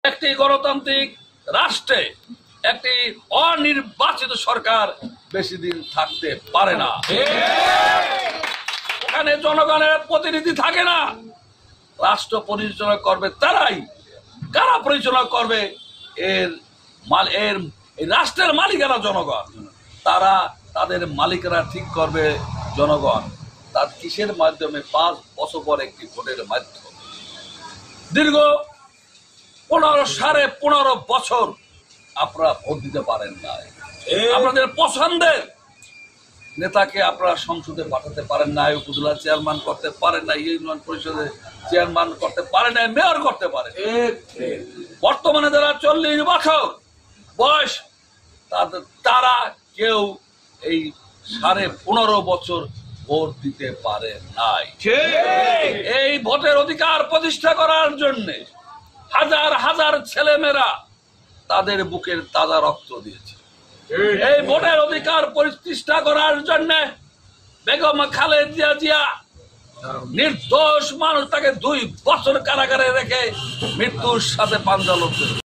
একটি গণতান্ত্রিক রাষ্ট্রে একটি অনির্বাচিত সরকার বেশি দিন থাকতে পারে না। ওখানে জনগণের প্রতিনিধি থাকে না। রাষ্ট্র পরিচালনা করবে তারাই। কারা পরিচালনা করবে? এর রাষ্ট্রের মালিকেরা জনগণ। তারা তাদের মালিকেরা ঠিক করবে জনগণ। তার কিসের মাধ্যমে? 5 বছর পর একটি ভোটের মাধ্যমে। দীর্ঘ 15.5 বছর আপনারা ভোট দিতে পারেন না। আপনাদের পছন্দের নেতাকে আপনারা সংসদে পাঠাতে পারেন না, উপজেলা চেয়ারম্যান করতে পারেন না, ইউনিয়ন পরিষদের চেয়ারম্যান করতে পারেন না, মেয়র করতে পারেন। বর্তমানে যারা 40 বছর বয়স, তারা কেউ এই 15.5 বছর ভোট দিতে পারে নাই। এই ভোটের অধিকার প্রতিষ্ঠা করার জন্য হাজার হাজার ছেলেমেয়েরা তাদের বুকের তাজা রক্ত দিয়েছে। এই ভোটের অধিকার প্রতিষ্ঠা করার জন্য বেগম খালেদা জিয়া নির্দোষ মানুষ, তাকে 2 বছর কারাগারে রেখে মৃত্যুর সাথে পাঞ্জা লড়তে